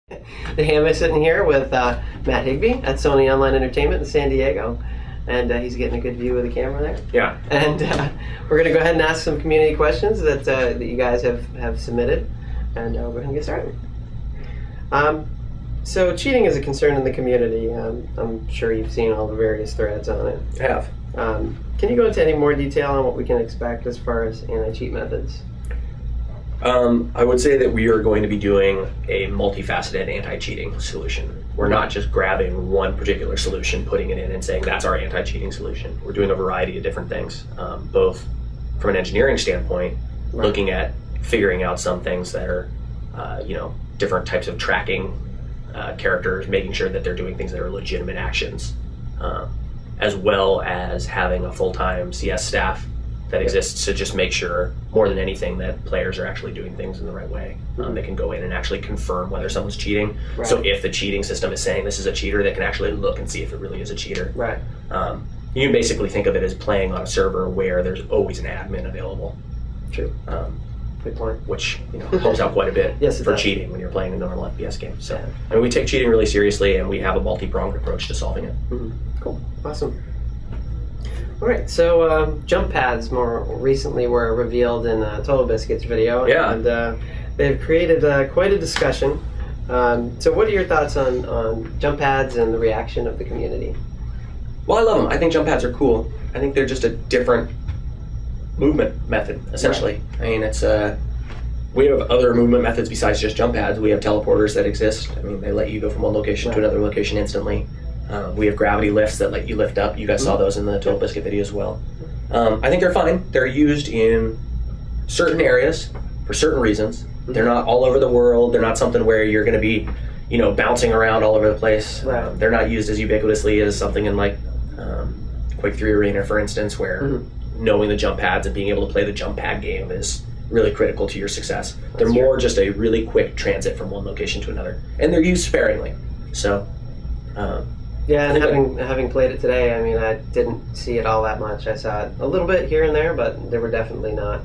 The Ham is sitting here with Matt Higby at Sony Online Entertainment in San Diego, and he's getting a good view of the camera there. Yeah. And we're going to go ahead and ask some community questions that you guys have submitted, and we're going to get started. So cheating is a concern in the community. I'm sure you've seen all the various threads on it. I have. Can you go into any more detail on what we can expect as far as anti-cheat methods? I would say that we are going to be doing a multifaceted anti-cheating solution. We're not just grabbing one particular solution, putting it in and saying that's our anti-cheating solution. We're doing a variety of different things, both from an engineering standpoint, Right. looking at figuring out some things that are, different types of tracking characters, making sure that they're doing things that are legitimate actions, as well as having a full-time CS staff that exists to just make sure, more than anything, that players are actually doing things in the right way. They can go in and actually confirm whether someone's cheating. Right. So if the cheating system is saying this is a cheater, they can actually look and see if it really is a cheater. Right. You can basically think of it as playing on a server where there's always an admin available. True. Good point. Which helps out quite a bit Yes, it for does. cheating when you're playing a normal FPS game. So, Yeah. I mean, we take cheating really seriously, and we have a multi-pronged approach to solving it. Mm-hmm. Cool. Awesome. All right, so jump pads more recently were revealed in Total Biscuit's video, Yeah. and they've created quite a discussion. So what are your thoughts on jump pads and the reaction of the community? Well, I love them. I think jump pads are cool. I think they're just a different movement method, essentially. Right. I mean, it's we have other movement methods besides just jump pads. We have teleporters that exist. I mean, they let you go from one location to another location instantly. We have gravity lifts that let you lift up. You guys saw those in the Total Biscuit video as well. I think they're fine. They're used in certain areas for certain reasons. They're not all over the world. They're not something where you're going to be, bouncing around all over the place. Right. They're not used as ubiquitously as something in like Quake 3 Arena, for instance, where knowing the jump pads and being able to play the jump pad game is really critical to your success. They're more just a really quick transit from one location to another, and they're used sparingly. So. Yeah, and having played it today, I mean, I didn't see it all that much. I saw it a little bit here and there, but they were definitely not,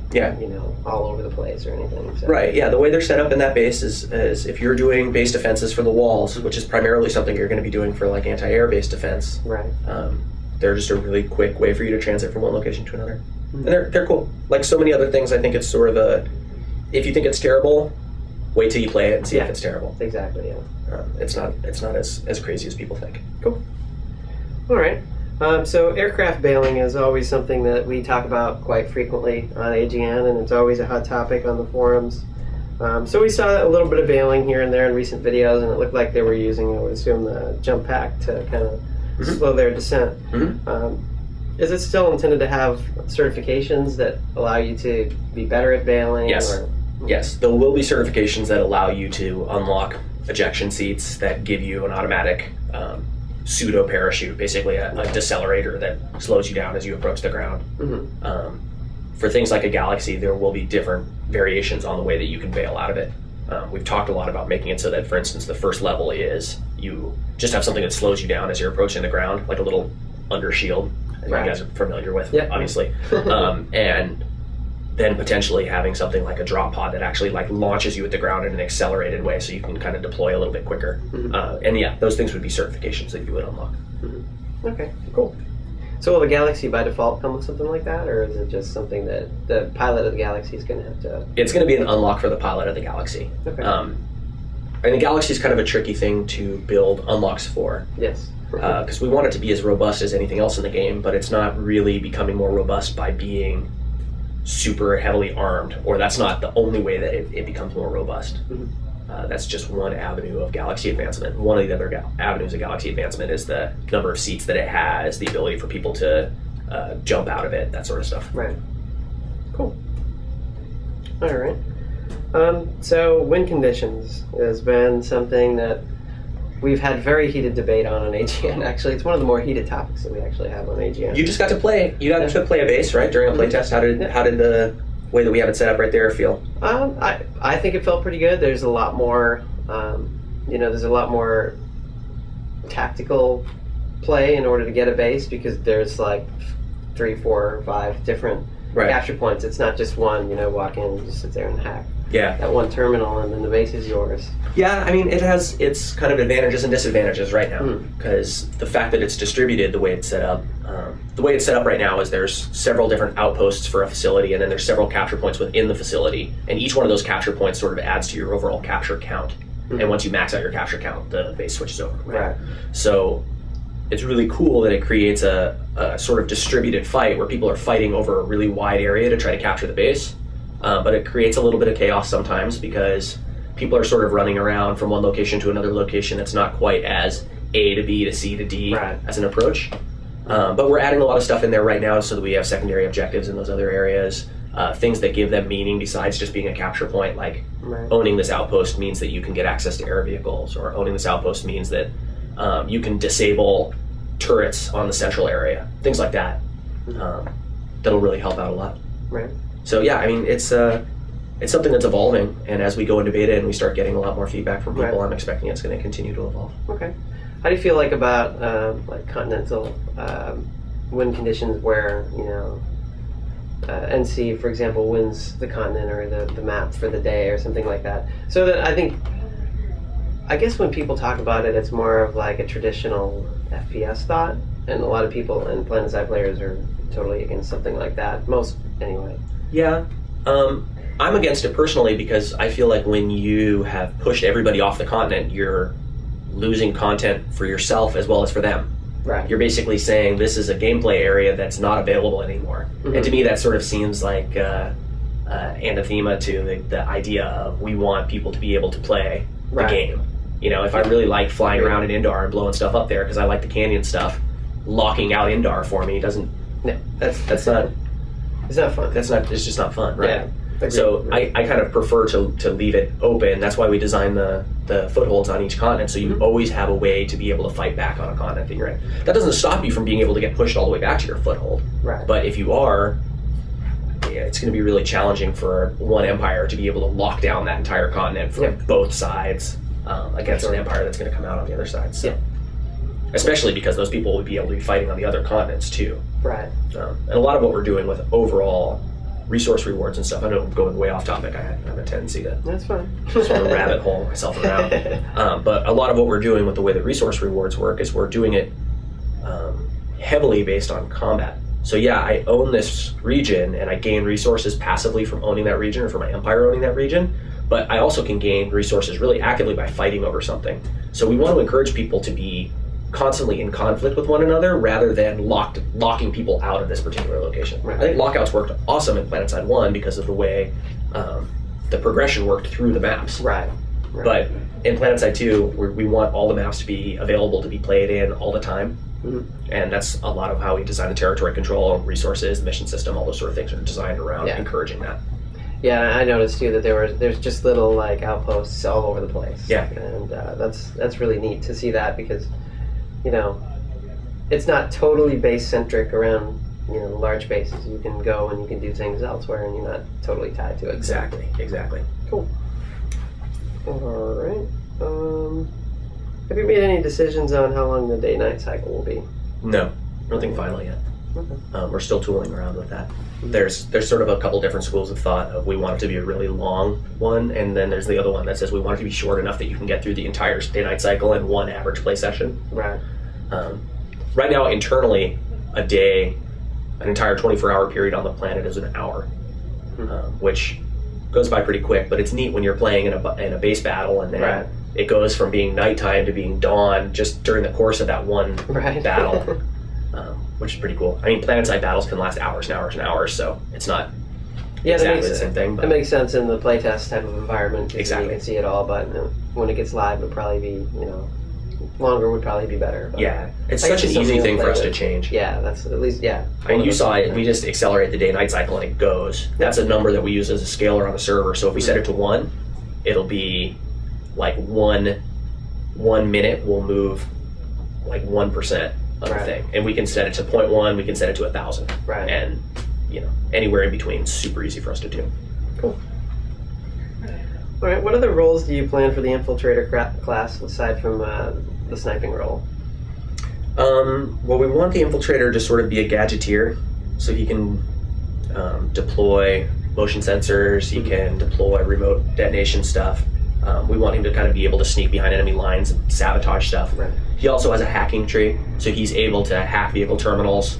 all over the place or anything. So. Right, yeah, the way they're set up in that base is if you're doing base defenses for the walls, which is primarily something you're going to be doing for like anti-air base defense, right. They're just a really quick way for you to transit from one location to another. And they're cool. Like so many other things, I think it's sort of if you think it's terrible, wait till you play it and see if it's terrible. Exactly, yeah. It's not as crazy as people think. Cool. All right. So aircraft bailing is always something that we talk about quite frequently on AGN, and it's always a hot topic on the forums. So we saw a little bit of bailing here and there in recent videos, and it looked like they were using, I would assume, the jump pack to kind of slow their descent. Is it still intended to have certifications that allow you to be better at bailing? Yes. Yes, there will be certifications that allow you to unlock ejection seats that give you an automatic pseudo parachute, basically a decelerator that slows you down as you approach the ground. For things like a Galaxy, there will be different variations on the way that you can bail out of it. We've talked a lot about making it so that, for instance, the first level is you just have something that slows you down as you're approaching the ground, like a little under shield, that you guys are familiar with, obviously. And then potentially having something like a drop pod that actually like launches you at the ground in an accelerated way so you can kind of deploy a little bit quicker. And yeah, those things would be certifications that you would unlock. Okay, cool. So will the Galaxy by default come with something like that, or is it just something that the pilot of the Galaxy is going to have to... It's going to be an unlock for the pilot of the Galaxy. Okay. And the Galaxy is kind of a tricky thing to build unlocks for. Yes. Because we want it to be as robust as anything else in the game, but it's not really becoming more robust by being super heavily armed, or that's not the only way that it becomes more robust. That's just one avenue of Galaxy advancement. One of the other avenues of Galaxy advancement is the number of seats that it has, the ability for people to jump out of it, that sort of stuff. Right. Cool. All right. So win conditions has been something that we've had very heated debate on AGN. Actually, it's one of the more heated topics that we actually have on AGN. You just got to play. You got to play a base, right? During a playtest. How did the way that we have it set up right there feel? I think it felt pretty good. There's a lot more, there's a lot more tactical play in order to get a base, because there's like 3, 4, 5 different capture points. It's not just one. Walk in and just sit there and hack. Yeah. that one terminal, and then the base is yours. Yeah, I mean, it has its kind of advantages and disadvantages right now, because the fact that it's distributed the way it's set up, right now is there's several different outposts for a facility, and then there's several capture points within the facility, and each one of those capture points sort of adds to your overall capture count. And once you max out your capture count, the base switches over. Right. So it's really cool that it creates a sort of distributed fight where people are fighting over a really wide area to try to capture the base. But it creates a little bit of chaos sometimes because people are sort of running around from one location to another location that's not quite as A to B to C to D as an approach. But we're adding a lot of stuff in there right now so that we have secondary objectives in those other areas. Things that give them meaning besides just being a capture point, like owning this outpost means that you can get access to air vehicles, or owning this outpost means that you can disable turrets on the central area, things like that. That'll really help out a lot. Right. So yeah, I mean, it's something that's evolving, and as we go into beta and we start getting a lot more feedback from people, I'm expecting it's going to continue to evolve. Okay. How do you feel like about like continental wind conditions where, you know, NC, for example, wins the continent or the map for the day or something like that? So that I guess when people talk about it, it's more of like a traditional FPS thought, and a lot of people and PlanetSide players are totally against something like that. Most, anyway. Yeah. I'm against it personally because I feel like when you have pushed everybody off the continent, you're losing content for yourself as well as for them. Right. You're basically saying this is a gameplay area that's not available anymore. And to me, that sort of seems like anathema to the idea of we want people to be able to play the game. You know, if I really like flying around in Indar and blowing stuff up there because I like the canyon stuff, locking out Indar for me doesn't. No, that's not. It's not fun. It's just not fun, right? Yeah. So I kind of prefer to leave it open. That's why we design the footholds on each continent, so you always have a way to be able to fight back on a continent that you're in. That doesn't stop you from being able to get pushed all the way back to your foothold. Right. But if you are, it's going to be really challenging for one empire to be able to lock down that entire continent from both sides against an empire that's going to come out on the other side. So. Especially because those people would be able to be fighting on the other continents too. Right. And a lot of what we're doing with overall resource rewards and stuff, I know I'm going way off topic. I have a tendency to that's fine. sort of rabbit hole myself around. But a lot of what we're doing with the way that resource rewards work is we're doing it heavily based on combat. So yeah, I own this region and I gain resources passively from owning that region or from my empire owning that region, but I also can gain resources really actively by fighting over something. So we want to encourage people to be constantly in conflict with one another rather than locking people out of this particular location. Right. I think lockouts worked awesome in PlanetSide 1 because of the way the progression worked through the maps. Right. But in PlanetSide 2, we want all the maps to be available to be played in all the time. And that's a lot of how we design the territory control, resources, the mission system, all those sort of things are designed around encouraging that. Yeah, I noticed too that there's just little like outposts all over the place. Yeah. And that's really neat to see that because, you know, it's not totally base-centric around, you know, large bases. You can go and you can do things elsewhere and you're not totally tied to it. Exactly. Cool. All right. Have you made any decisions on how long the day-night cycle will be? No, nothing final yet. Okay. We're still tooling around with that. There's sort of a couple different schools of thought of we want it to be a really long one, and then there's the other one that says we want it to be short enough that you can get through the entire day-night cycle in one average play session. Right. Right now, internally, a day, an entire 24-hour period on the planet is an hour, which goes by pretty quick, but it's neat when you're playing in a base battle and then it goes from being nighttime to being dawn just during the course of that one battle, which is pretty cool. I mean, PlanetSide battles can last hours and hours and hours, so it's not exactly the same thing. But it makes sense in the playtest type of environment. Exactly. You can see it all, but when it gets live, it would probably be, you know, longer would probably be better. But yeah, it's such an easy thing for us to change. Yeah, that's at least, I mean, you saw it, we just accelerate the day-night cycle and it goes. That's a number that we use as a scaler on the server, so if we set it to 1, it'll be like 1 minute will move like 1% of the thing. And we can set it to 0.1, we can set it to 1,000. Right. And, you know, anywhere in between, super easy for us to do. Cool. All right, what other roles do you plan for the Infiltrator class aside from the sniping role? Well, we want the Infiltrator to sort of be a gadgeteer, so he can deploy motion sensors. He can deploy remote detonation stuff. We want him to kind of be able to sneak behind enemy lines and sabotage stuff. Right. He also has a hacking tree, so he's able to hack vehicle terminals.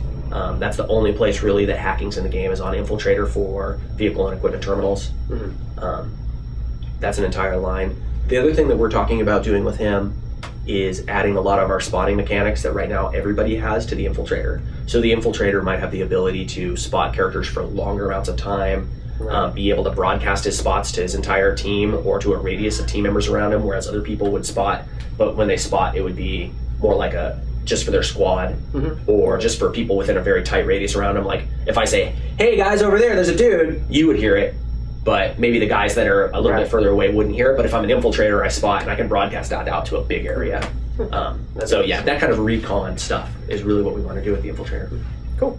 That's the only place really that hacking's in the game, is on Infiltrator for vehicle and equipment terminals. That's an entire line. The other thing that we're talking about doing with him is adding a lot of our spotting mechanics that right now everybody has to the Infiltrator. So the Infiltrator might have the ability to spot characters for longer amounts of time, be able to broadcast his spots to his entire team or to a radius of team members around him, whereas other people would spot, but when they spot, it would be more like just for their squad, or just for people within a very tight radius around them. Like if I say, hey guys, over there's a dude, you would hear it, but maybe the guys that are a little bit further away wouldn't hear it. But if I'm an Infiltrator, I spot and I can broadcast that out to a big area. So yeah, that kind of recon stuff is really what we want to do with the Infiltrator. Cool.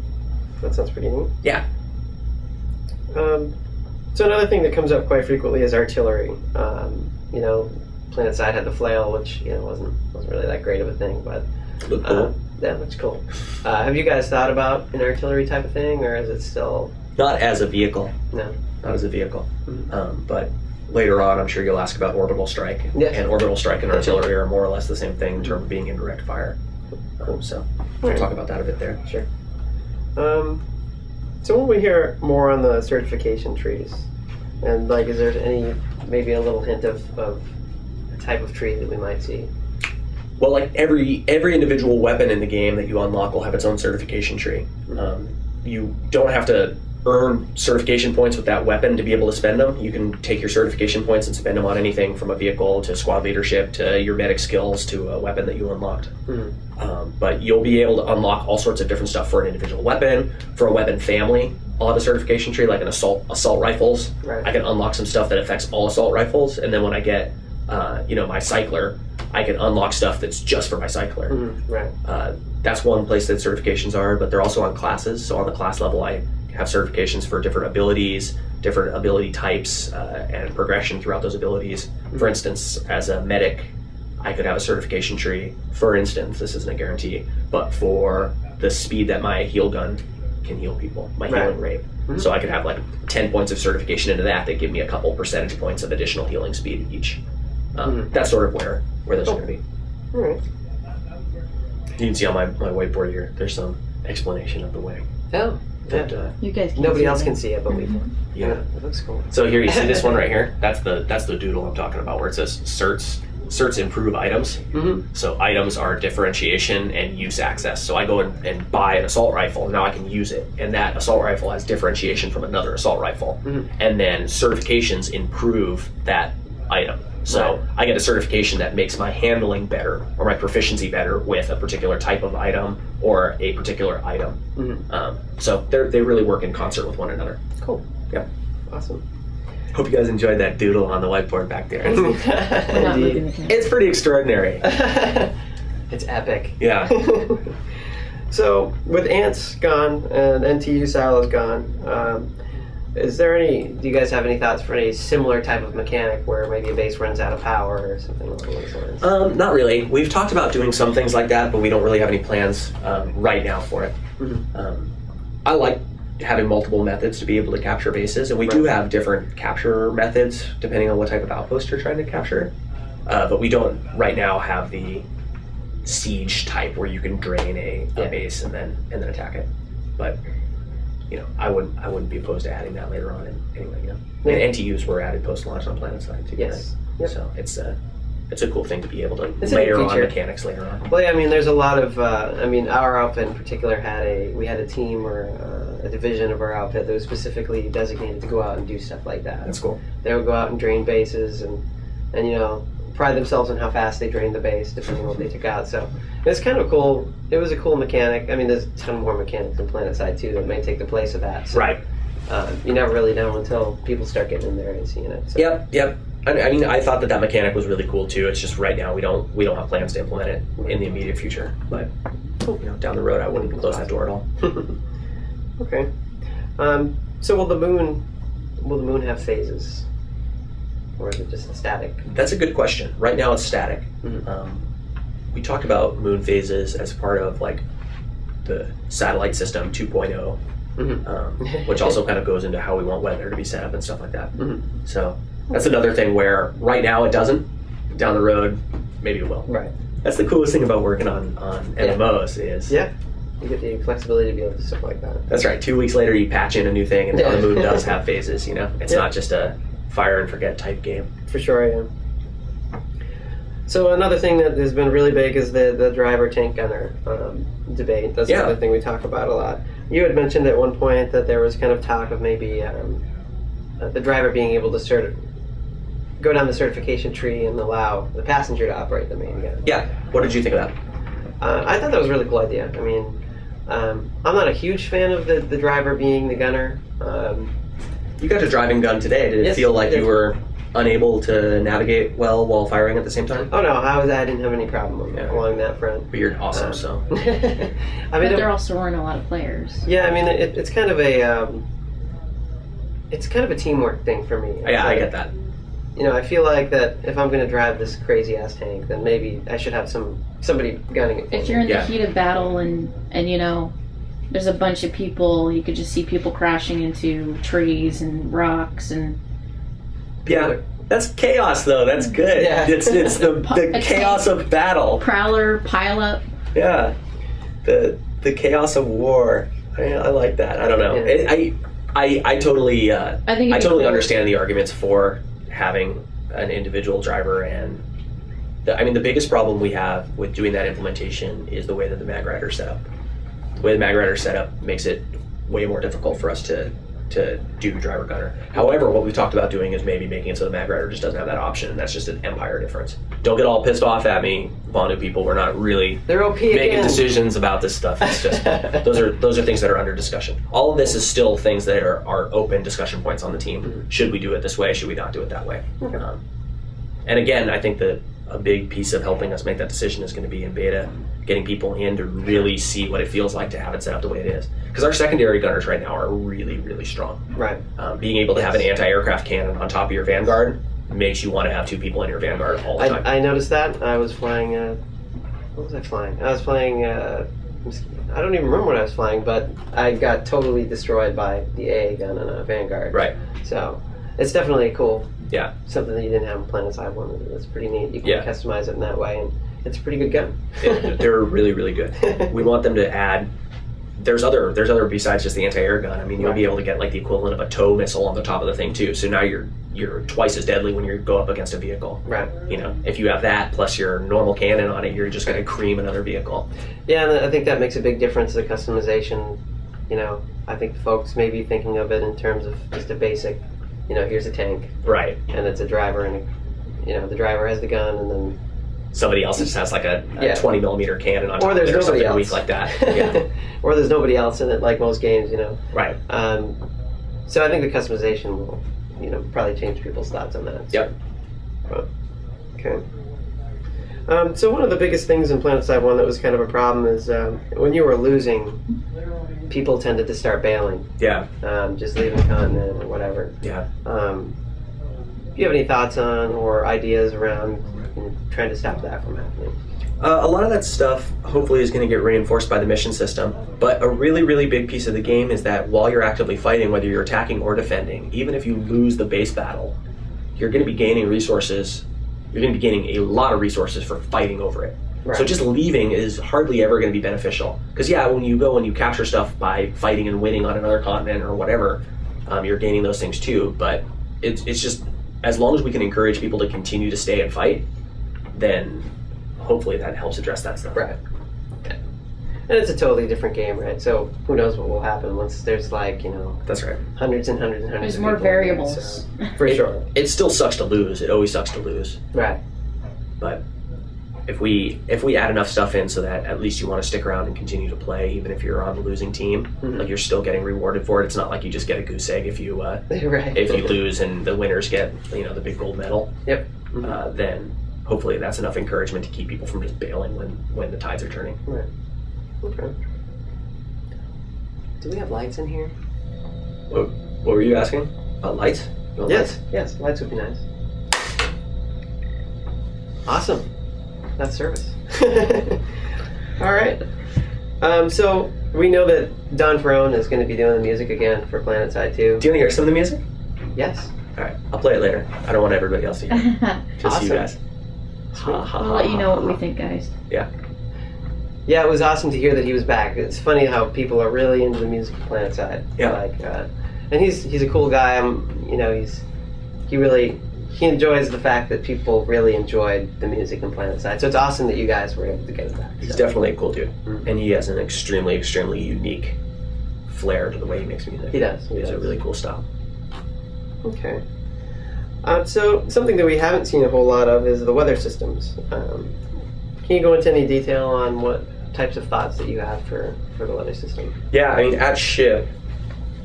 That sounds pretty neat. Yeah. So another thing that comes up quite frequently is artillery. PlanetSide had the flail, which wasn't really that great of a thing, but Look cool. That looks cool. Have you guys thought about an artillery type of thing, or is it still not as a vehicle? No, not as a vehicle. But later on, I'm sure you'll ask about orbital strike. Yes. And orbital strike and artillery are more or less the same thing in terms of being indirect fire. So we'll talk about that a bit there. Sure. So when we hear more on the certification trees, and is there maybe a little hint of a type of tree that we might see? Well, like every individual weapon in the game that you unlock will have its own certification tree. You don't have to earn certification points with that weapon to be able to spend them. You can take your certification points and spend them on anything from a vehicle to squad leadership to your medic skills to a weapon that you unlocked. But you'll be able to unlock all sorts of different stuff for an individual weapon. For a weapon family, I'll have a certification tree, like an assault rifles. Right. I can unlock some stuff that affects all assault rifles, and then when I get my cycler, I can unlock stuff that's just for my cycler. Right. That's one place that certifications are, but they're also on classes. So on the class level, I have certifications for different abilities, different ability types, and progression throughout those abilities. For instance, as a medic, I could have a certification tree. For instance, this isn't a guarantee, but for the speed that my heal gun can heal people, my healing rate. So I could have 10 points of certification into that give me a couple percentage points of additional healing speed each. That's sort of where those are going to be. All right. You can see on my whiteboard here, there's some explanation of the way. Oh, But, you guys can nobody see else that. can see it, but we can. Yeah. It looks cool. So here you see this one right here. That's the doodle I'm talking about, where it says certs. Certs improve items. So items are differentiation and use access. So I go and buy an assault rifle. Now I can use it, and that assault rifle has differentiation from another assault rifle. And then certifications improve that item. So I get a certification that makes my handling better or my proficiency better with a particular type of item or a particular item. So they really work in concert with one another. Cool. Yep. Awesome. Hope you guys enjoyed that doodle on the whiteboard back there. We're not looking at It's pretty extraordinary. It's epic. Yeah. So with ants gone and NTU silos gone, do you guys have any thoughts for any similar type of mechanic where maybe a base runs out of power or something along those lines? Not really. We've talked about doing some things like that, but we don't really have any plans right now for it. I like having multiple methods to be able to capture bases, and we do have different capture methods depending on what type of outpost you're trying to capture. But we don't right now have the siege type where you can drain a base and then attack it. But I wouldn't be opposed to adding that later on anyway. And NTUs were added post launch on PlanetSide too. Yes. Right? So it's a cool thing to be able to It's a layer neat on feature. mechanics later on. Well, yeah, there's a lot of, our outfit in particular had a team or a division of our outfit that was specifically designated to go out and do stuff like that. That's cool. They would go out and drain bases and pride themselves on how fast they drained the base, depending on what they took out. So it's kind of cool. It was a cool mechanic. There's a ton more mechanics in PlanetSide too that may take the place of that. So, Right. You never really know until people start getting in there and seeing it. So. Yep. I thought that mechanic was really cool too. It's just right now we don't have plans to implement it in the immediate future. But down the road, I wouldn't close that door at all. Okay. So will the moon have phases, or is it just static? That's a good question. Right now, it's static. We talked about moon phases as part of the satellite system 2.0 which also kind of goes into how we want weather to be set up and stuff like that. Mm-hmm. So that's another thing where right now it doesn't. Down the road, maybe it will. Right. That's the coolest thing about working on MMOs is you get the flexibility to be able to do stuff like that. That's right. 2 weeks later, you patch in a new thing, and now the moon does have phases. It's not just a fire and forget type game. For sure, yeah. So another thing that has been really big is the driver tank gunner debate. That's another thing we talk about a lot. You had mentioned at one point that there was kind of talk of maybe the driver being able to go down the certification tree and allow the passenger to operate the main gun. Yeah. What did you think of that? I thought that was a really cool idea. I mean, I'm not a huge fan of the driver being the gunner. You got a driving gun today. Did it feel like you were unable to navigate well while firing at the same time? Oh no, I didn't have any problem along that front. But you're awesome, so. I mean, but there also weren't a lot of players. Yeah, I mean, it's kind of a teamwork thing for me. Yeah, I get that. I feel like that if I'm going to drive this crazy ass tank, then maybe I should have somebody gunning it for me. If you're in the heat of battle and there's a bunch of people, you could just see people crashing into trees and rocks and. Yeah, that's chaos though. That's good. Yeah. It's the chaos of battle. Prowler, pile up. Yeah, the chaos of war. I like that. I don't know. Yeah. I totally I totally understand the arguments for having an individual driver, and the biggest problem we have with doing that implementation is the way that the mag rider is set up. The way the mag rider is set up makes it way more difficult for us to do driver gunner. However, what we've talked about doing is maybe making it so the mag rider just doesn't have that option, and that's just an empire difference. Don't get all pissed off at me, Vondu people. We're not really making decisions about this stuff. It's just those are things that are under discussion. All of this is still things that are open discussion points on the team. Mm-hmm. Should we do it this way? Should we not do it that way? Okay. And again, I think that a big piece of helping us make that decision is going to be in beta, getting people in to really see what it feels like to have it set up the way it is. Because our secondary gunners right now are really, really strong. Right. Being able to have an anti-aircraft cannon on top of your Vanguard makes you want to have two people in your Vanguard all the time. I noticed that. I was flying... what was I flying? I was flying... I don't even remember what I was flying, but I got totally destroyed by the AA gun on a Vanguard. Right. So it's definitely cool. Yeah. Something that you didn't have in PlanetSide one. That's pretty neat. You can customize it in that way, and it's a pretty good gun. They're really, really good. We want them to add. There's other besides just the anti-air gun. I mean, you'll be able to get like the equivalent of a tow missile on the top of the thing too. So now you're twice as deadly when you go up against a vehicle. Right. If you have that plus your normal cannon on it, you're just going to cream another vehicle. Yeah, and I think that makes a big difference. The customization. I think folks may be thinking of it in terms of just a basic. Here's a tank. Right. And it's a driver, and the driver has the gun, and then somebody else just has like a 20 millimeter cannon on top of it or something weak like that. Yeah. Or there's nobody else in it, like most games, Right. So I think the customization will, probably change people's thoughts on that. Yep. Okay. So one of the biggest things in PlanetSide 1 that was kind of a problem is when you were losing, people tended to start bailing. Yeah. Just leaving the continent or whatever. Yeah. Do you have any thoughts on or ideas around trying to stop that from happening? A lot of that stuff hopefully is going to get reinforced by the mission system, but a really, really big piece of the game is that while you're actively fighting, whether you're attacking or defending, even if you lose the base battle, you're going to be gaining resources. You're going to be gaining a lot of resources for fighting over it. Right. So just leaving is hardly ever going to be beneficial. Because when you go and you capture stuff by fighting and winning on another continent or whatever, you're gaining those things too. But it's just, as long as we can encourage people to continue to stay and fight, then hopefully that helps address that stuff. Right. Yeah. And it's a totally different game, right? So who knows what will happen once there's That's right. hundreds and hundreds and hundreds there's of more people variables. For sure. It still sucks to lose. It always sucks to lose. Right. But if we add enough stuff in so that at least you want to stick around and continue to play, even if you're on the losing team, like you're still getting rewarded for it. It's not like you just get a goose egg if you if you lose and the winners get the big gold medal. Yep. Then hopefully that's enough encouragement to keep people from just bailing when the tides are turning. Right. Okay. Do we have lights in here? What were you asking? Lights? Yes. Yes. Lights would be nice. Awesome. That's service. All right. So We know that Don Ferrone is going to be doing the music again for PlanetSide 2. Do you want to hear some of the music? Yes. All right, I'll play it later. I don't want everybody else to hear. Just Awesome. you guys. We'll let you know what we think, guys. Yeah. Yeah, it was awesome to hear that he was back. It's funny how people are really into the music of PlanetSide. Yeah. Like, and he's a cool guy. He enjoys the fact that people really enjoyed the music in PlanetSide. So it's awesome that you guys were able to get it back. He's So. definitely a cool dude, Mhm. and he has an extremely, extremely unique flair to the way he makes music. He does. He has a really cool style. Okay. So something that we haven't seen a whole lot of is the weather systems. Can you go into any detail on what types of thoughts that you have for the weather system? Yeah, I mean, at ship,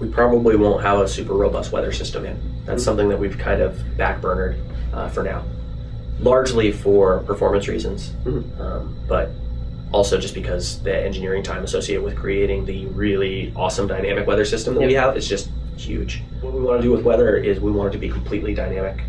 we probably won't have a super robust weather system in. That's something that we've kind of backburnered for now, largely for performance reasons, but also just because the engineering time associated with creating the really awesome dynamic weather system that we have is just huge. What we want to do with weather is we want it to be completely dynamic,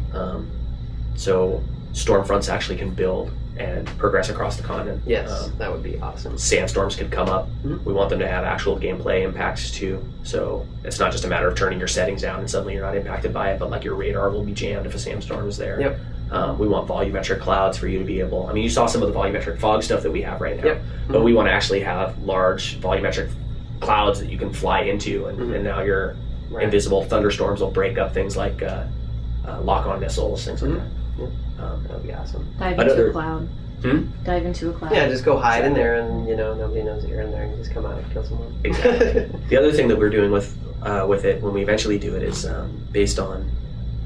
so storm fronts actually can build and progress across the continent. Yes, that would be awesome. Sandstorms could come up. We want them to have actual gameplay impacts too. So it's not just a matter of turning your settings down and suddenly you're not impacted by it, but like your radar will be jammed if a sandstorm is there. Yep. We want volumetric clouds for you to be able, I mean, you saw some of the volumetric fog stuff that we have right now, Yep. but we want to actually have large volumetric clouds that you can fly into, and now your invisible thunderstorms will break up things like lock-on missiles, things like that. That would be awesome. Dive into a cloud. Dive into a cloud. Yeah, just go hide in there, and nobody knows that you're in there, and just come out and kill someone. Exactly. The other thing that we're doing with it when we eventually do it is based on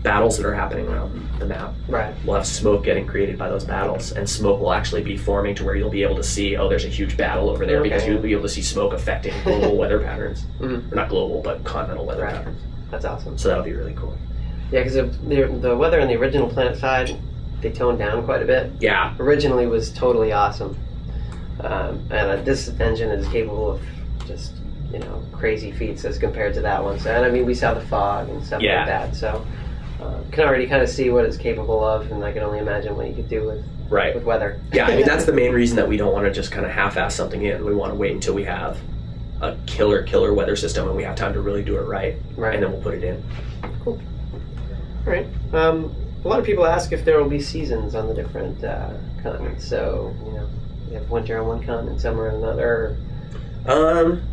battles that are happening around the map. Right. We'll have smoke getting created by those battles, and smoke will actually be forming to where you'll be able to see, oh, there's a huge battle over there, because you'll be able to see smoke affecting global weather patterns. Or not global, but continental weather patterns. That's awesome. So that'll be really cool. Yeah, because the weather on the original PlanetSide, they toned down quite a bit. Yeah. Originally was totally awesome. And this engine is capable of just, crazy feats as compared to that one. So, and I mean, we saw the fog and stuff like that. So can already kind of see what it's capable of, and I can only imagine what you could do with weather. Yeah, I mean, that's the main reason that we don't want to just kind of half-ass something in. We want to wait until we have a killer weather system and we have time to really do it right. And then we'll put it in. Cool. All right. A lot of people ask if there will be seasons on the different continents. So, you have winter on one continent, summer on another.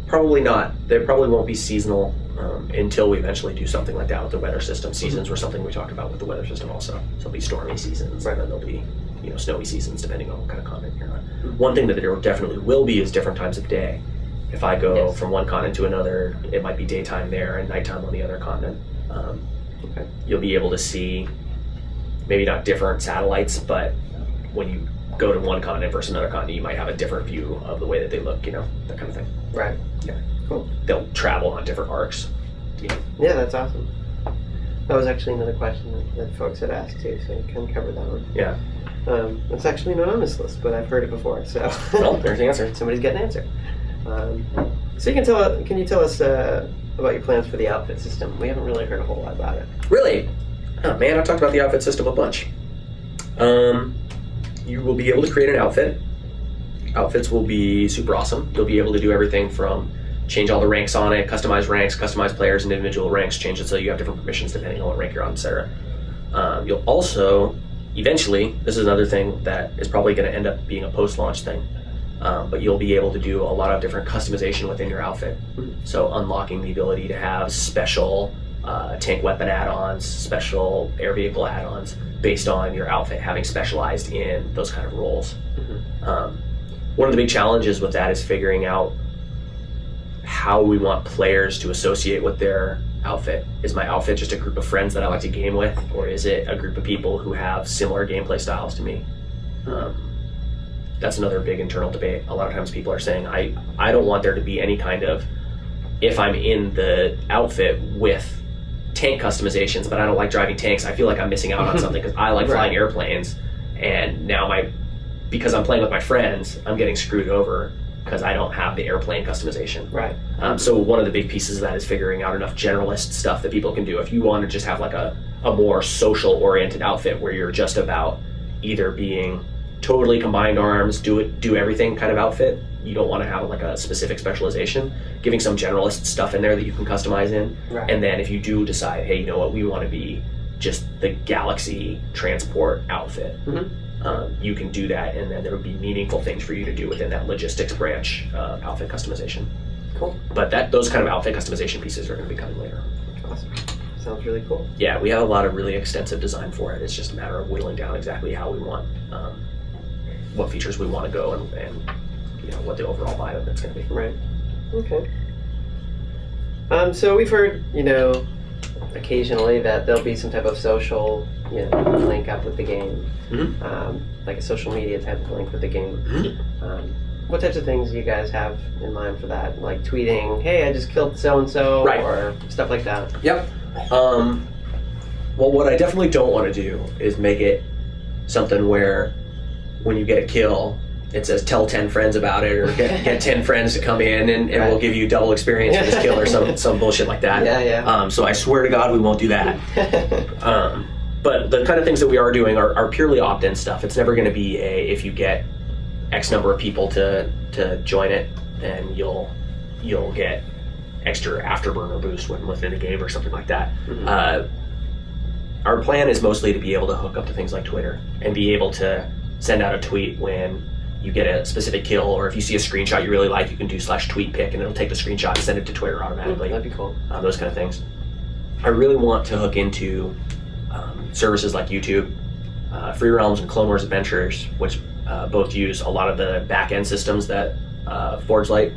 Probably not. They probably won't be seasonal until we eventually do something like that with the weather system. Seasons were something we talked about with the weather system also. So there'll be stormy seasons, and then there'll be snowy seasons depending on what kind of continent you're on. One thing that there definitely will be is different times of day. If I go from one continent to another, it might be daytime there and nighttime on the other continent. You'll be able to see maybe not different satellites, but when you go to one continent versus another continent, you might have a different view of the way that they look, that kind of thing. Right. Yeah. Cool. They'll travel on different arcs. Yeah, that's awesome. That was actually another question that folks had asked too, so you can cover that one. Yeah. It's actually not on this list, but I've heard it before, so. Well, there's the answer. Somebody's got an answer. So can you tell us about your plans for the outfit system? We haven't really heard a whole lot about it. Really? Oh man, I talked about the outfit system a bunch. You will be able to create an outfit. Outfits will be super awesome. You'll be able to do everything from change all the ranks on it, customize ranks, customize players and individual ranks, change it so you have different permissions depending on what rank you're on, etc. You'll also, eventually, this is another thing that is probably going to end up being a post-launch thing, but you'll be able to do a lot of different customization within your outfit. So unlocking the ability to have special tank weapon add-ons, special air vehicle add-ons based on your outfit having specialized in those kind of roles. One of the big challenges with that is figuring out how we want players to associate with their outfit. Is my outfit just a group of friends that I like to game with, or is it a group of people who have similar gameplay styles to me? That's another big internal debate. A lot of times people are saying, I don't want there to be any kind of, if I'm in the outfit with tank customizations, but I don't like driving tanks, I feel like I'm missing out on something because I like flying airplanes, and now because I'm playing with my friends, I'm getting screwed over because I don't have the airplane customization. Right. So one of the big pieces of that is figuring out enough generalist stuff that people can do. If you want to just have like a more social-oriented outfit where you're just about either being totally combined arms, do everything kind of outfit, you don't want to have like a specific specialization, giving some generalist stuff in there that you can customize in. Right. And then if you do decide, hey, you know what, we want to be just the Galaxy transport outfit, you can do that, and then there would be meaningful things for you to do within that logistics branch of outfit customization. Cool. But those kind of outfit customization pieces are going to be coming later. Awesome. Sounds really cool. Yeah, we have a lot of really extensive design for it. It's just a matter of whittling down exactly how we want, what features we want to go, and you know what the overall vibe of it's going to be. Right. Okay. So we've heard, occasionally that there'll be some type of social, link up with the game, like a social media type of link with the game. What types of things do you guys have in mind for that? Like tweeting, hey, I just killed so-and-so, Right. or stuff like that? Yep. Well, what I definitely don't want to do is make it something where when you get a kill, it says tell 10 friends about it, or get 10 friends to come in and Right. we'll give you double experience for this kill, or some bullshit like that. Yeah. So I swear to God we won't do that. But the kind of things that we are doing are purely opt-in stuff. It's never going to be if you get X number of people to join it, and you'll get extra afterburner boost when within a game or something like that. Our plan is mostly to be able to hook up to things like Twitter and be able to send out a tweet when you get a specific kill, or if you see a screenshot you really like, you can do /tweet pic and it'll take the screenshot and send it to Twitter automatically. That'd be cool. Those kind of things. I really want to hook into services like YouTube, Free Realms and Clone Wars Adventures, which both use a lot of the back-end systems that Forge Light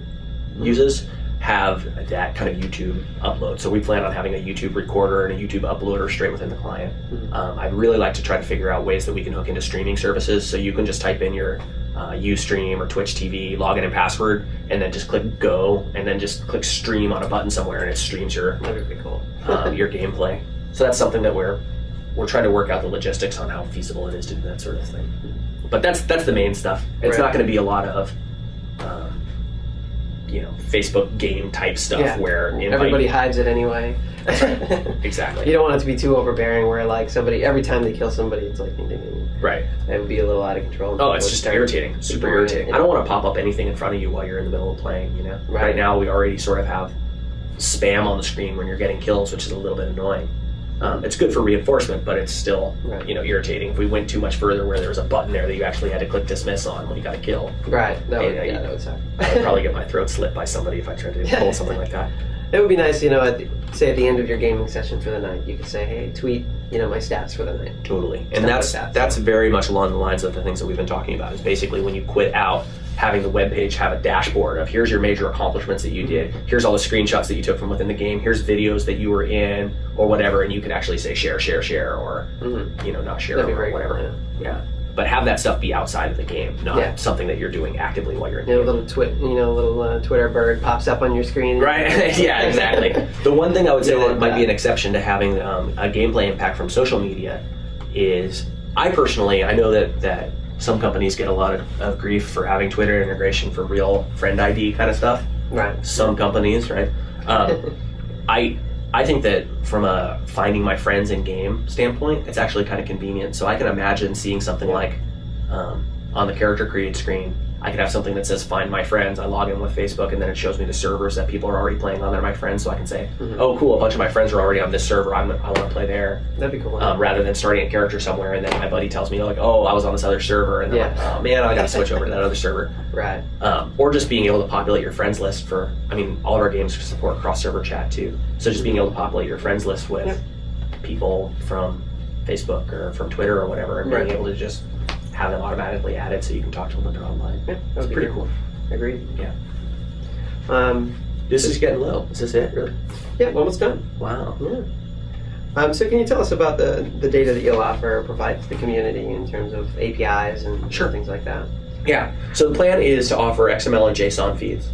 uses, have that kind of YouTube upload. So we plan on having a YouTube recorder and a YouTube uploader straight within the client. I'd really like to try to figure out ways that we can hook into streaming services, so you can just type in your Ustream or Twitch TV login and password, and then just click go, and then just click stream on a button somewhere, and it streams your That'd be cool. your gameplay. So that's something that we're trying to work out the logistics on how feasible it is to do that sort of thing. But that's the main stuff. It's Right. not going to be a lot of Facebook game type stuff where everybody hides it anyway. Exactly. You don't want it to be too overbearing where like somebody, every time they kill somebody, it's like ding, ding, ding. Right. It would be a little out of control. Oh, it's just irritating. Super irritating. I don't want to pop up anything in front of you while you're in the middle of playing, Right now we already sort of have spam on the screen when you're getting kills, which is a little bit annoying. It's good for reinforcement, but it's still, irritating. If we went too much further where there was a button there that you actually had to click dismiss on when you got a kill. Right. That would suck. I'd probably get my throat slit by somebody if I tried to pull something like that. It would be nice, say at the end of your gaming session for the night, you could say, hey, tweet, my stats for the night. Totally. And that's very much along the lines of the things that we've been talking about, is basically when you quit out, having the web page have a dashboard of here's your major accomplishments that you did, here's all the screenshots that you took from within the game, here's videos that you were in, or whatever, and you can actually say share, or not share, or whatever. Cool, yeah. But have that stuff be outside of the game, not something that you're doing actively while you're in the game. A little Twitter bird pops up on your screen. Right. Yeah, exactly. The one thing I would say that might be an exception to having a gameplay impact from social media is, I know that some companies get a lot of grief for having Twitter integration for real friend ID kind of stuff. Right. Some companies, right? I think that from a finding my friends in game standpoint, it's actually kind of convenient. So I can imagine seeing something like on the character create screen, I could have something that says find my friends. I log in with Facebook, and then it shows me the servers that people are already playing on. They're my friends, so I can say, oh cool, a bunch of my friends are already on this server, I want to play there. That'd be cool. Rather than starting a character somewhere and then my buddy tells me, like, oh, I was on this other server, and then oh man, I gotta switch over to that other server. Right. Or just being able to populate your friends list all of our games support cross-server chat too. So just being able to populate your friends list with people from Facebook or from Twitter or whatever, and being able to just have them automatically added so you can talk to them when they're online. Yeah, that's pretty cool. Agreed. Yeah. This is getting low. Is this it, really? Yeah, almost done. Wow. Yeah. So can you tell us about the data that you'll offer or provide to the community in terms of APIs and things like that? Yeah. So the plan is to offer XML and JSON feeds.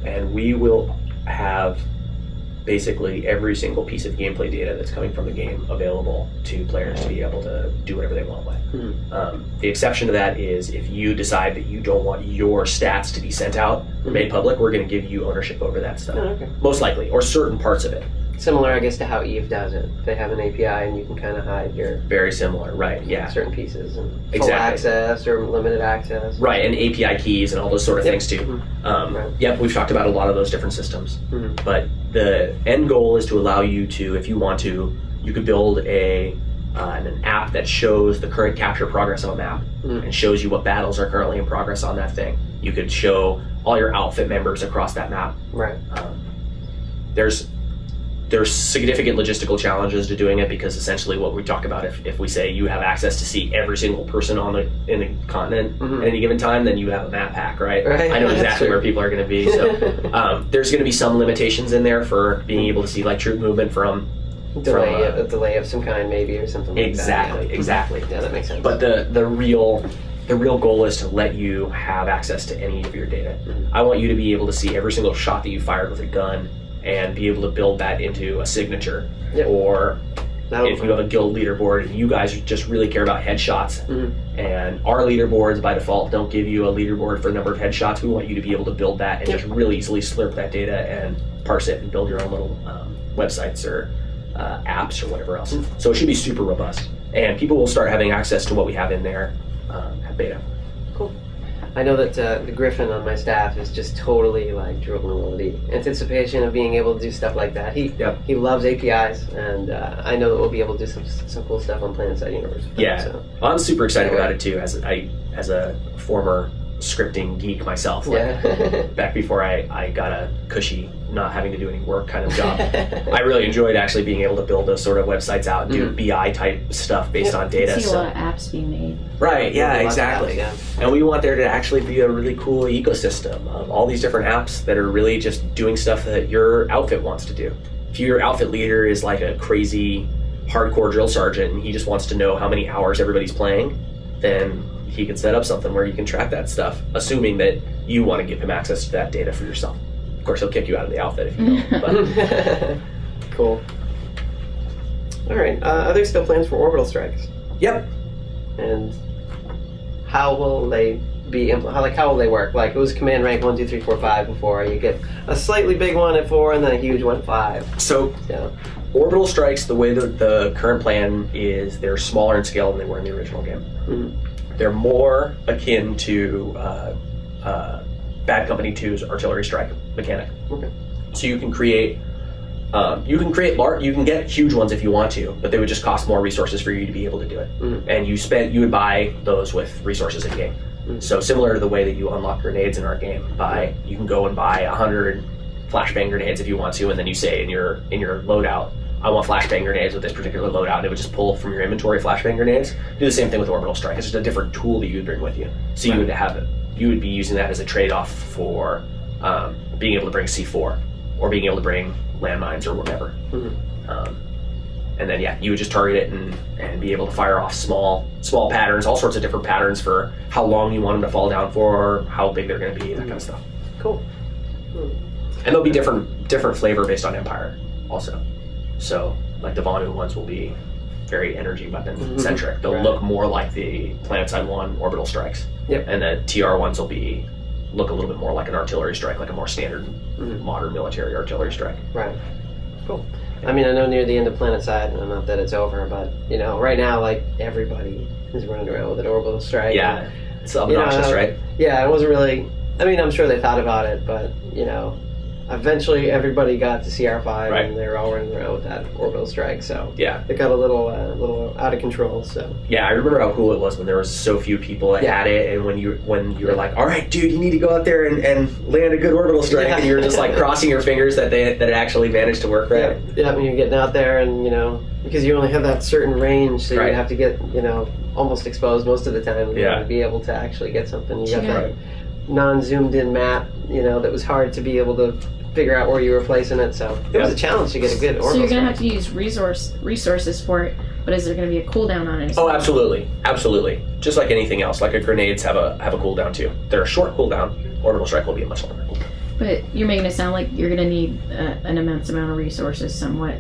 And we will have basically every single piece of gameplay data that's coming from the game available to players to be able to do whatever they want with. The exception to that is if you decide that you don't want your stats to be sent out or made public, we're going to give you ownership over that stuff. Oh, okay. Most likely, or certain parts of it. Similar, I guess, to how Eve does it. They have an API, and you can kind of hide your Very similar, right? Yeah. certain pieces and full Exactly. access or limited access. Right, and API keys and all those sort of Yep. things too. Right. Yep, we've talked about a lot of those different systems. Mhm. But the end goal is to allow you to, if you want to, you could build an app that shows the current capture progress of a map and shows you what battles are currently in progress on that thing. You could show all your outfit members across that map. Right. There's significant logistical challenges to doing it because essentially what we talk about, if we say you have access to see every single person in the continent at any given time, then you have a map hack, right? Right. I know That's exactly true. where people are going to be. So there's going to be some limitations in there for being able to see like troop movement from A delay of some kind, maybe, or something exactly, like that. exactly. Yeah, that makes sense. But the real goal is to let you have access to any of your data. I want you to be able to see every single shot that you fired with a gun and be able to build that into a signature. Yep. Or That'll if you have a guild leaderboard and you guys just really care about headshots, and our leaderboards by default don't give you a leaderboard for the number of headshots, we want you to be able to build that and just really easily slurp that data and parse it and build your own little websites or apps or whatever else. So it should be super robust. And people will start having access to what we have in there at beta. Cool. I know that the Griffin on my staff is just totally like drooling with the anticipation of being able to do stuff like that. He loves APIs, and I know that we'll be able to do some cool stuff on PlanetSide Universe. Yeah, So. well, I'm super excited about it too. As a former scripting geek myself, back before I got a cushy, not having to do any work kind of job, I really enjoyed actually being able to build those sort of websites out and do BI type stuff based on data. I see a lot of apps being made. Right, yeah, Lots of exactly. apps, And we want there to actually be a really cool ecosystem of all these different apps that are really just doing stuff that your outfit wants to do. If your outfit leader is like a crazy hardcore drill sergeant and he just wants to know how many hours everybody's playing, then he can set up something where you can track that stuff, assuming that you want to give him access to that data for yourself. Of course, he'll kick you out of the outfit if you don't. But Cool. All right. Are there still plans for orbital strikes? yep. And how will they be? How will they work? Like it was command rank 1, 2, 3, 4, 5 before. You get a slightly big one at 4, and then a huge one at 5. So Yeah. orbital strikes, the way that the current plan is, they're smaller in scale than they were in the original game. They're more akin to Bad Company 2's artillery strike mechanic. Okay. So you can create you can get huge ones if you want to, but they would just cost more resources for you to be able to do it. And you would buy those with resources in game. So similar to the way that you unlock grenades in our game, you can go and buy 100 flashbang grenades if you want to, and then you say in your loadout, I want flashbang grenades with this particular loadout, and it would just pull from your inventory flashbang grenades. Do the same thing with orbital strike. It's just a different tool that you would bring with you. So you would be using that as a trade-off for being able to bring C4 or being able to bring landmines or whatever. And then you would just target it and be able to fire off small patterns, all sorts of different patterns for how long you want them to fall down for, how big they're going to be, that kind of stuff. Cool. And there'll be different flavor based on Empire also. So like the Vanu ones will be very energy weapon centric. They'll look more like the PlanetSide 1 orbital strikes. Yep. And the TR ones will look a little bit more like an artillery strike, like a more standard modern military artillery strike. Right. Cool. I mean, I know near the end of PlanetSide, and not that it's over, but right now, like everybody is running around with an orbital strike. Yeah, it's obnoxious, right? Yeah, it wasn't really. I mean, I'm sure they thought about it, but eventually everybody got to CR5, Right. and they were all running around with that orbital strike. So Yeah. it got a little out of control. So Yeah, I remember how cool it was when there was so few people that had it, and when you were like, all right, dude, you need to go out there and land a good orbital strike, and you were just like crossing your fingers that it actually managed to work right. Yeah, when you're getting out there, and because you only have that certain range, so Right. you have to get almost exposed most of the time Yeah. to be able to actually get something. You got Yeah. that non-zoomed in map, that was hard to be able to figure out where you were placing it. So it was a challenge to get a good orbital So you're going to strike. have to use resources for it, but is there going to be a cooldown on it? as Oh, well? absolutely. Just like anything else, like grenades have a cooldown too. They're a short cooldown. Orbital strike will be a much longer cooldown. But you're making it sound like you're going to need an immense amount of resources somewhat.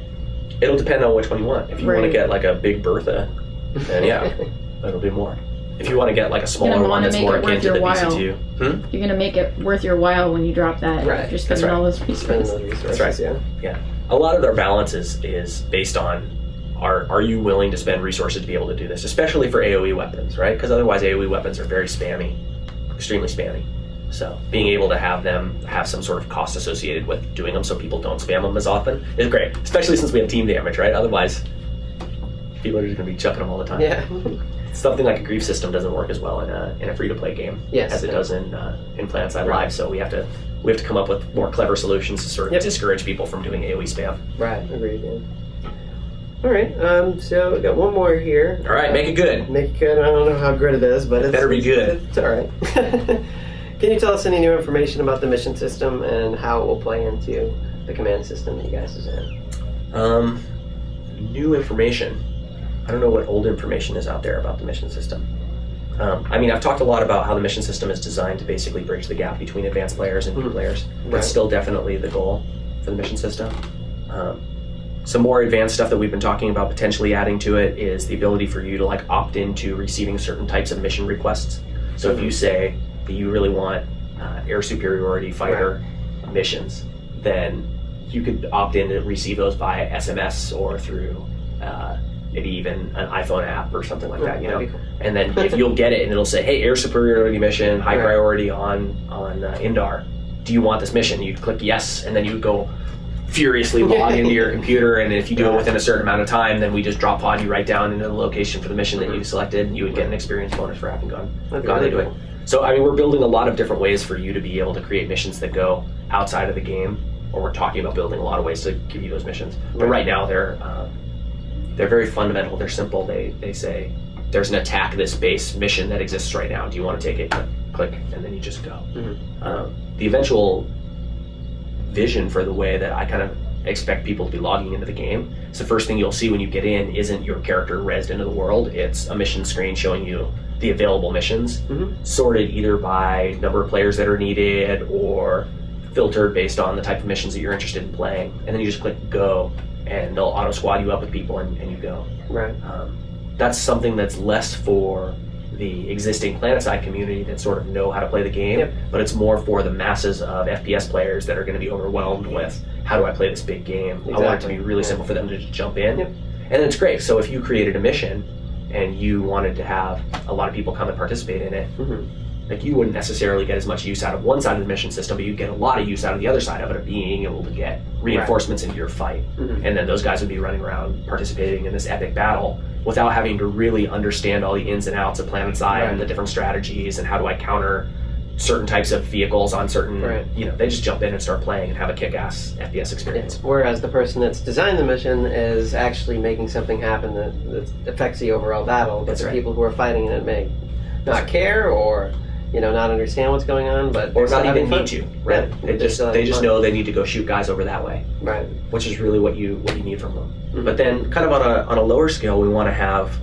It'll depend on which one you want. If you want to Right. get like a big Bertha, then it'll be more. If you want to get like a smaller one wanna that's make more it akin worth to the your while. BC2. You're going to make it worth your while when you drop that. Right. Just That's spending right. all those Spend resources. those resources, That's right. yeah. Yeah. a lot of their balance is based on are you willing to spend resources to be able to do this, especially for AoE weapons, right? Because otherwise AoE weapons are very spammy, extremely spammy. So being able to have them have some sort of cost associated with doing them so people don't spam them as often is great, especially since we have team damage, right? Otherwise, people are just going to be chucking them all the time. Yeah. Something like a grief system doesn't work as well in a free-to-play game as it does in PlanetSide Live. So we have to come up with more clever solutions to sort of discourage people from doing AoE spam. Right, agreed. Yeah. All right, so we got one more here. All right, make it good. Make it good. I don't know how good it is, but it better be good. It's all right. Can you tell us any new information about the mission system and how it will play into the command system that you guys design? New information. I don't know what old information is out there about the mission system. I mean, I've talked a lot about how the mission system is designed to basically bridge the gap between advanced players and new players. That's still definitely the goal for the mission system. Some more advanced stuff that we've been talking about potentially adding to it is the ability for you to like opt into receiving certain types of mission requests. So if you say that you really want air superiority fighter missions, then you could opt in to receive those via SMS or through maybe even an iPhone app or something like that, you know. Cool. And then if you'll get it and it'll say, hey, air superiority mission, high priority on Indar. Do you want this mission? You'd click yes, and then you would go furiously log into your computer, and if you do it within a certain amount of time, then we just drop pod you right down into the location for the mission that you selected, and you would get an experience bonus for having gone into it. So I mean, we're building a lot of different ways for you to be able to create missions that go outside of the game, or we're talking about building a lot of ways to give you those missions. But right now they're very fundamental. They're simple. They say there's an attack this base mission that exists right now. Do you want to take it? Click, and then you just go. The eventual vision for the way that I kind of expect people to be logging into the game. So the first thing you'll see when you get in isn't your character rezzed into the world. It's a mission screen showing you the available missions, sorted either by number of players that are needed or filtered based on the type of missions that you're interested in playing. And then you just click go, and they'll auto squad you up with people, and you go. Right. That's something that's less for the existing PlanetSide community that sort of know how to play the game, but it's more for the masses of FPS players that are going to be overwhelmed with, how do I play this big game? I want it to be really simple for them to just jump in. And it's great. So if you created a mission and you wanted to have a lot of people come and participate in it, like you wouldn't necessarily get as much use out of one side of the mission system, but you'd get a lot of use out of the other side of it, of being able to get reinforcements into your fight. And then those guys would be running around participating in this epic battle without having to really understand all the ins and outs of PlanetSide and the different strategies and how do I counter certain types of vehicles on certain, you know, they just jump in and start playing and have a kick-ass FPS experience. Whereas the person that's designed the mission is actually making something happen that affects the overall battle, but the people who are fighting it may not care or, you know, not understand what's going on, but or not even need to, right? They just know they need to go shoot guys over that way, right? Which is really what you need from them. But then, kind of on a lower scale, we want to have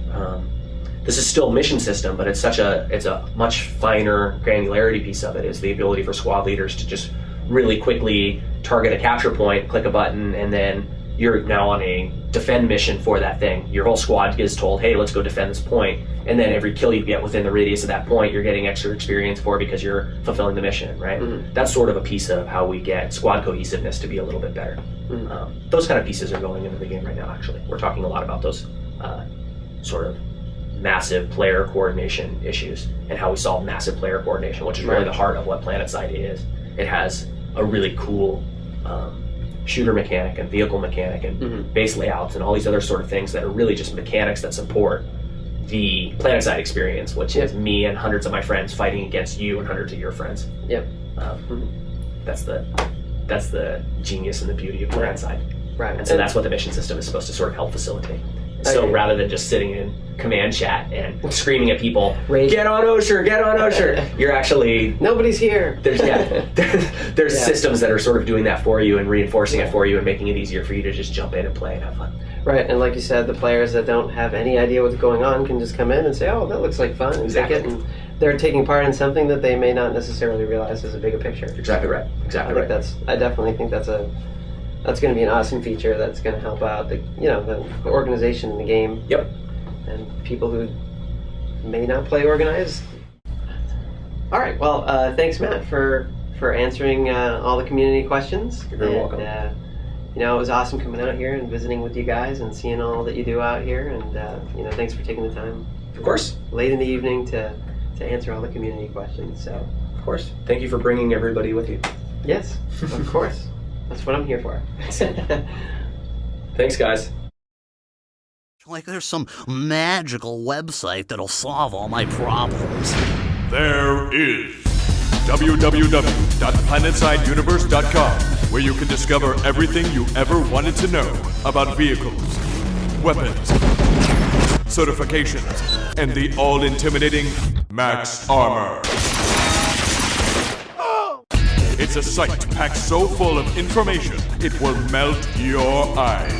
this is still mission system, but it's a much finer granularity piece of it. Is the ability for squad leaders to just really quickly target a capture point, click a button, and then you're now on a defend mission for that thing. Your whole squad is told, hey, let's go defend this point. And then every kill you get within the radius of that point, you're getting extra experience for because you're fulfilling the mission, right? That's sort of a piece of how we get squad cohesiveness to be a little bit better. Those kind of pieces are going into the game right now, actually. We're talking a lot about those sort of massive player coordination issues and how we solve massive player coordination, which is really the heart of what PlanetSide is. It has a really cool shooter mechanic and vehicle mechanic and base layouts and all these other sort of things that are really just mechanics that support the PlanetSide experience, which is me and hundreds of my friends fighting against you and hundreds of your friends. That's the genius and the beauty of PlanetSide. Right. And so that's what the mission system is supposed to sort of help facilitate. So rather than just sitting in command chat and screaming at people, get on Osher, get on Osher, you're actually... Nobody's here. There's systems that are sort of doing that for you and reinforcing it for you and making it easier for you to just jump in and play and have fun. Right, and like you said, the players that don't have any idea what's going on can just come in and say, oh, that looks like fun, and take it, and they're taking part in something that they may not necessarily realize is a bigger picture. Exactly right. I definitely think that's going to be an awesome feature that's going to help out the organization in the game. And people who may not play organized. All right. Well, thanks, Matt, for answering all the community questions. You're very welcome. it was awesome coming out here and visiting with you guys and seeing all that you do out here. And thanks for taking the time. Of course. Late in the evening to answer all the community questions. So. Of course. Thank you for bringing everybody with you. Yes, of course. That's what I'm here for. Thanks, guys. Like there's some magical website that'll solve all my problems. There is www.PlanetSideUniverse.com, where you can discover everything you ever wanted to know about vehicles, weapons, certifications, and the all-intimidating Max Armor. It's a site packed so full of information, it will melt your eyes.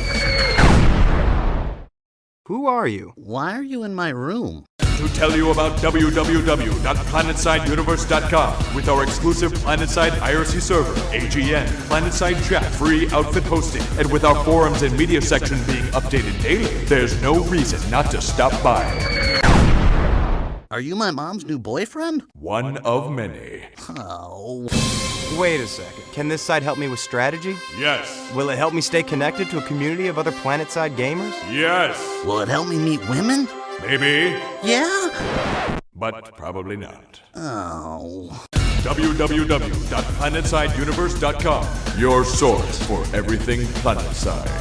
Who are you? Why are you in my room? To tell you about www.PlanetSideUniverse.com with our exclusive PlanetSide IRC server, AGN, PlanetSide chat, free outfit hosting, and with our forums and media section being updated daily, there's no reason not to stop by. Are you my mom's new boyfriend? One of many. Oh. Wait a second. Can this site help me with strategy? Yes. Will it help me stay connected to a community of other PlanetSide gamers? Yes. Will it help me meet women? Maybe. Yeah? But probably not. Oh. www.PlanetSideUniverse.com, your source for everything PlanetSide.